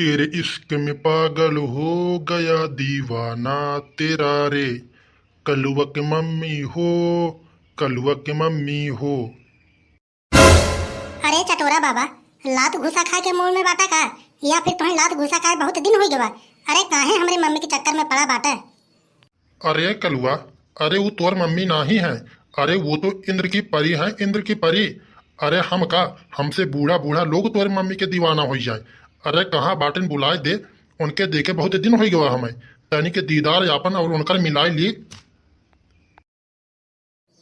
तेरे इश्क में पागल हो गया दीवाना तेरा रे। कलुआ की मम्मी हो, कलुआ की मम्मी हो। अरे चटोरा बाबा, लात घुसा खा के मुंह में बाटा का या फिर तुम्हें लात घुसा खाए बहुत दिन हो गवा। अरे काहे हमारी मम्मी के चक्कर में पड़ा बाटा। अरे कलुआ, अरे वो तोर मम्मी नहीं है। अरे वो तो इंद्र की परी है, इंद्र की परी। अरे हम का हमसे बूढ़ा बूढ़ा लोग तोर मम्मी के दीवाना हो जाए। अरे कहाँ बाटन बुलाए दे, उनके देखे बहुत दिन हो गवा हमें। तनी के दीदार यापन और उनकर मिलाई ली।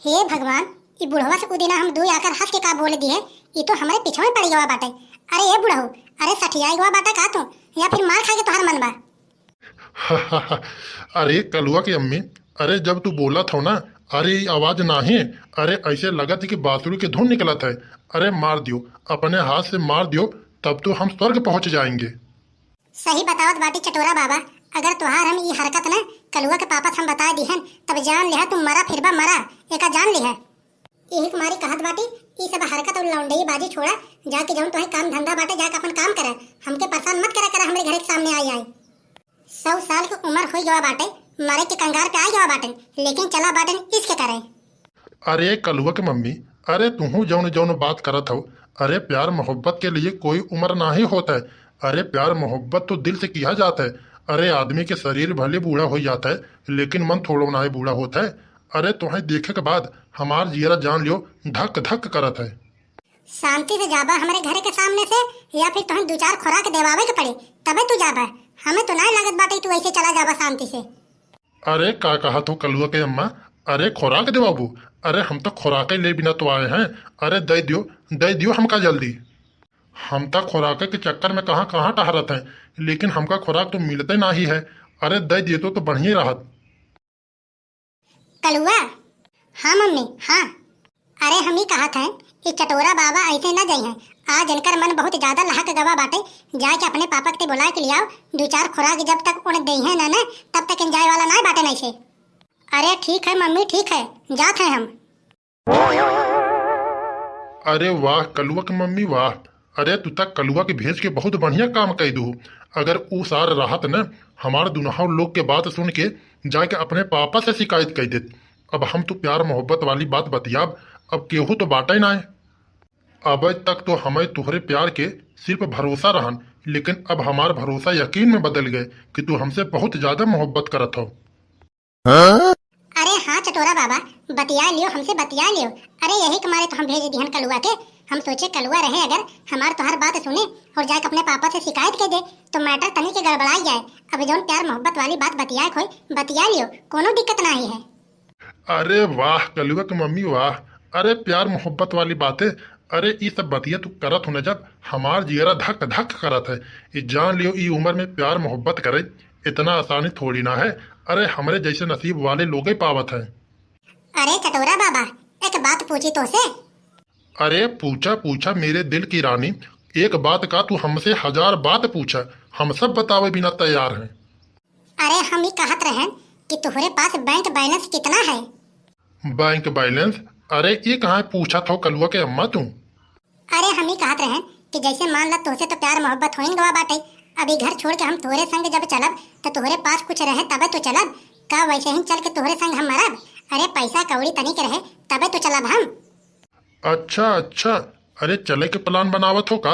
हे भगवान, ये बुढ़वा से कुदिना हम दो आकर हंस के का बोल दिए। ये तो हमारे पीछे में पड़ गवा बाटे। अरे ये बुढ़ऊ, अरे सठियाई गवा बाटा का तू या फिर मार खा के तोहर मन बा। अरे कलुआ की अम्मी, अरे जब तू बोला था ना, अरे ये आवाज नहीं। अरे ऐसे लगा था कि बांसुरी की धुन निकलत है। अरे मार दियो, अपने हाथ से मार दियो, तब तो हम स्वर्ग पहुंच जाएंगे। सही बतावत बाटी चटोरा बाबा, अगर तुहार हम ये हरकत न कलुआ के पापा हम बता दी हन तब जान लिहा तुम मरा फिरबा मरा एका जान लिहा। यही तुम्हारी कहत बाटी, ये सब हरकत और लौंडई बाजी छोड़ा, जाके जाऊं तो काम धंधा बाटे, जाके अपन काम करे। हमके परेशान मत करा करा हमारे घर के सामने आई। 100 साल की उम्र हो गवा बाटे, मरे के कंगार पे आ गवा बाटे, लेकिन चला बाटे इसके करे। अरे कलुआ की मम्मी, अरे तुहू जौन जौन बात करत हो। अरे प्यार मोहब्बत के लिए कोई उम्र नहीं होता है। अरे प्यार मोहब्बत तो दिल से किया जाता है। अरे आदमी के शरीर भले बूढ़ा हो जाता है, लेकिन मन थोड़ा ना ही बूढ़ा होता है। अरे तुम्हें देखे के बाद हमार जियरा जान लियो धक धक करत है। शांति से जाबा हमारे घर के सामने से, या फिर तुम्हें 2-4 खुराक देवावे के पड़े तबे तू जाबा। हमें तो नहीं लागत बाटे तू ऐसे चला जाबा शांति से। अरे का कहा तू कलुआ के अम्मा? अरे खुराक दे बाबू, अरे हम तो खुराक ले बिना तो आए हैं। अरे दे दियो हमका जल्दी। हम तक खुराक के चक्कर में कहाँ कहाँ टहरत हैं, लेकिन हमका खुराक तो मिलते ना ही है। अरे दे दिए तो बढ़िया रहत। कलुआ, हाँ मम्मी हाँ। अरे हम ही कहा था कि चटोरा बाबा ऐसे न जाई हैं। आज इनकर मन बहुत ज्यादा लहक गवा बाटे, जाके अपने पापा के बुला के ले आओ। 2-4 खुराक जब तक उन्हें दे है ना तब तक इंजॉय वाला ना बाटे नहीं से। अरे ठीक है मम्मी ठीक है, जाते हैं हम। अरे वाह कलुआ की मम्मी वाह। अरे तू तक कलुआ के भेज के बहुत बढ़िया काम कह दू। अगर ऊ सार राहत न हमार दुनहा लोग के बात सुन के जाके अपने पापा से शिकायत कह देत। अब हम तो प्यार मोहब्बत वाली बात बतियाब, अब केहू तो बाटा ही ना है। अब तक तो हमें तुहरे प्यार के सिर्फ भरोसा रहन, लेकिन अब हमार भरोसा यकीन में बदल गए कि तू हमसे बहुत ज्यादा मोहब्बत करत हो। अरे हाँ चटोरा बाबा, बतिया लियो हमसे बतिया लियो। अरे यही कमारे तो हम भेज दिहन कलुआ के। हम सोचे कलुआ रहे अगर हमार तो हर बात सुने और जाके अपने पापा से शिकायत कर दे तो मैटर तनी के गड़बड़ाई जाए। अब जो प्यार मोहब्बत वाली बात बतिया खोई बतिया लियो, कोनो दिक्कत नहीं है। अरे वाह कलुआ की मम्मी वाह। अरे प्यार मोहब्बत वाली बातें, अरे ये सब बतिया तू करत हो न जब हमार जियरा धक धक करत है। ये जान लियो ई उम्र में प्यार मोहब्बत करे इतना आसानी थोड़ी ना है। अरे हमारे जैसे नसीब वाले लोग ही पावत है। अरे चटोरा बाबा, एक बात पूछी तो से। अरे पूछा पूछा मेरे दिल की रानी, एक बात का तू हमसे 1000 बात पूछा, हम सब बतावे बिना तैयार हैं। अरे हम ही कहत रहे कि तुम्हारे पास बैंक बैलेंस कितना है? Bank balance? अरे ये कहाँ पूछा था कलुआ के अम्मा तू? अरे हम ही कहत रहे कि जैसे मान ला तुझसे तो प्यार मोहब्बत होइन गवा बाटे, अभी घर छोड़ के हम तोहरे संग जब चलब तो तोहरे पास कुछ रहे तबे तो चलब का वैसे ही चल के तोहरे संग हम मरब? अरे पैसा कौड़ी तनिक रहे तबे तो चलब हम। अच्छा अच्छा, अरे चले के प्लान बनावत हो का?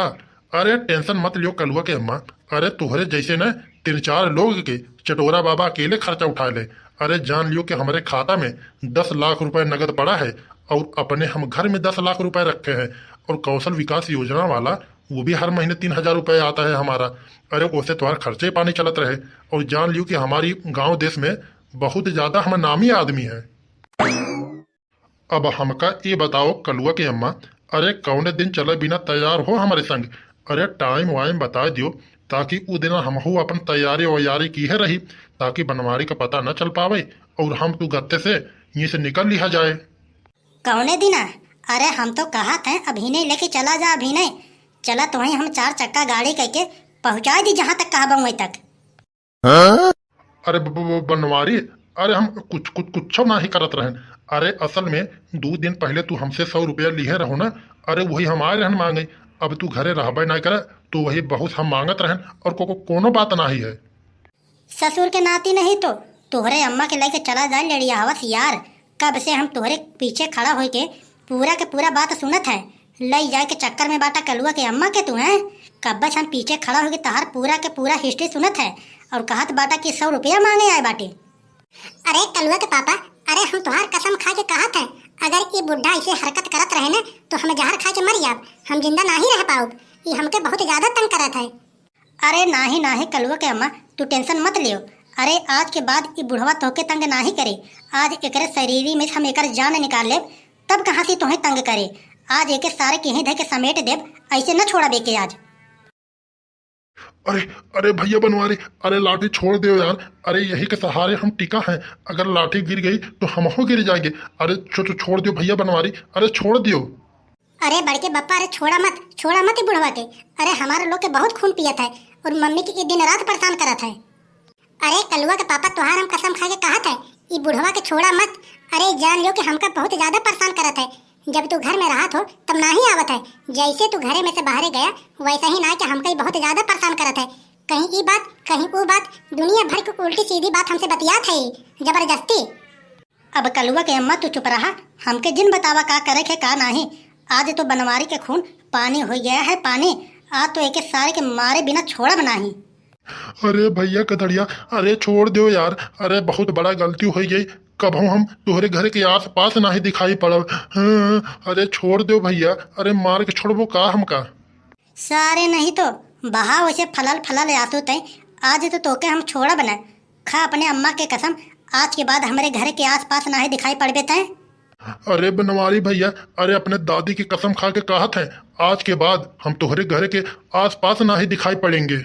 अरे टेंशन मत लियो कलुआ के अम्मा। अरे तुहरे जैसे न 3-4 लोग के चटोरा बाबा अकेले खर्चा उठा ले। अरे जान लियो कि हमारे खाता में 10 लाख रुपए नगद पड़ा है और अपने हम घर में 10 लाख रुपए रखे हैं। और कौशल विकास योजना वाला वो भी हर महीने 3000 रुपए आता है हमारा। अरे उससे तुम्हारा खर्चे पानी चलत रहे। और जान लियो कि हमारी गांव देश में बहुत ज्यादा हम नामी आदमी है। अब हमका ये बताओ कलुआ के अम्मा, अरे कौने दिन चले बिना तैयार हो हमारे संग? अरे टाइम वाइम बता दियो ताकि वो दिन हमहू अपन तैयारी वैयारी की है रही, ताकि बनवारी का पता न चल पावे और हम तू गत्ते से ये से निकल लिया जाए। कौने दिना? अरे हम तो कहा थे अभी नहीं लेके चला जा, अभी नहीं चला तो वहीं हम 4 चक्का गाड़ी करके पहुंचा दी जहाँ तक कहा वहीं तक। अरे बनवारी, अरे हम कुछ ना ही करत रहे। अरे असल में 2 दिन पहले तू हमसे 100 रुपया लिए रहो ना, अरे वही हम आए रहन मांगे। अब तू घरे रहबे ना करे तो वही बहुत हम मांगत रहन और कोनो बात नाही है। ससुर के नाती नहीं तो तोहरे अम्मा के लेके चला जाए लड़िया हवस यार। कब से हम तोहरे पीछे खड़ा होके के पूरा बात सुनत है। लई जाए के चक्कर में बाटा कलुआ के अम्मा के तू है। कब से हम पीछे खड़ा होके तहार के पूरा हिस्ट्री सुनत है और कहत बाटा कि 100 रुपया मांगे आए बाटे। अरे कलुआ के पापा, अरे हम तुहार कसम खा के कहत है, अगर ये बुढ़ा ऐसे हरकत करत रहे ना तो हम जहर खा के मर जाब, हम जिंदा नहीं रह पाओ। ये हमके बहुत ज्यादा तंग करत है। अरे नाही कलुआ के अम्मा, तू टेंशन मत लियो। अरे आज के बाद ये बुढ़वा तोहके तंग नाही करे। आज एकरे शरीरी में हम एकर जान निकाल लेब, तब कहाँ से तुम्हें तंग करे। आज एके सारे कहीं धे के समेट देब, ऐसे न छोड़ा बेके आज। अरे अरे भैया बनवारी, अरे लाठी छोड़ दो यार। अरे यही के सहारे हम टिका हैं, अगर लाठी गिर गई तो हम हो गिर जाएंगे। अरे छोड़ दियो भैया बनवारी, अरे छोड़ दियो। अरे बड़के बप्पा, अरे छोड़ा मत ही बुढ़वा के। अरे हमारे लोग के बहुत खून पियत है और मम्मी की दिन रात परेशान करत है। अरे कलुआ के पापा, तुहार हम कसम खा के कहत है, ये बुढ़वा के छोड़ा मत। अरे जान लो कि हमका बहुत ज्यादा परेशान करत है। जब तू घर में रहा हो तब ना ही आवत है, जैसे तू घरे में से बाहर गया वैसा ही ना कि हमका बहुत ज्यादा परेशान करत है। कहीं ई बात कहीं वो बात, दुनिया भर की उल्टी सीधी बात हमसे बतियात है जबरदस्ती। अब कलुआ के अम्मा तू चुप रहा, हमके जिन बतावा का करे के का नहीं। आज तो बनवारी के खून पानी हो गया है पानी। आज तो एक सारे के मारे बिना छोड़ा नहीं। अरे भैया कदड़िया, अरे छोड़ दो यार। अरे बहुत बड़ा गलती हो गई, कब हम तुम्हारे घर के आस पास ना ही दिखाई पड़ब। अरे छोड़ दो भैया, अरे मार के छोड़बो का हमका। सारे नहीं तो बहा वैसे फलल आंसू तय। आज तो तोके हम छोड़ा बना। खा अपने अम्मा के कसम, आज के बाद हमारे घर के आस पास ना ही दिखाई पड़बे तय। अरे बनवारी भैया, अरे अपने दादी की कसम खा के कहत है, आज के बाद हम तुम्हारे घर के आस पास ना ही दिखाई पड़ेंगे।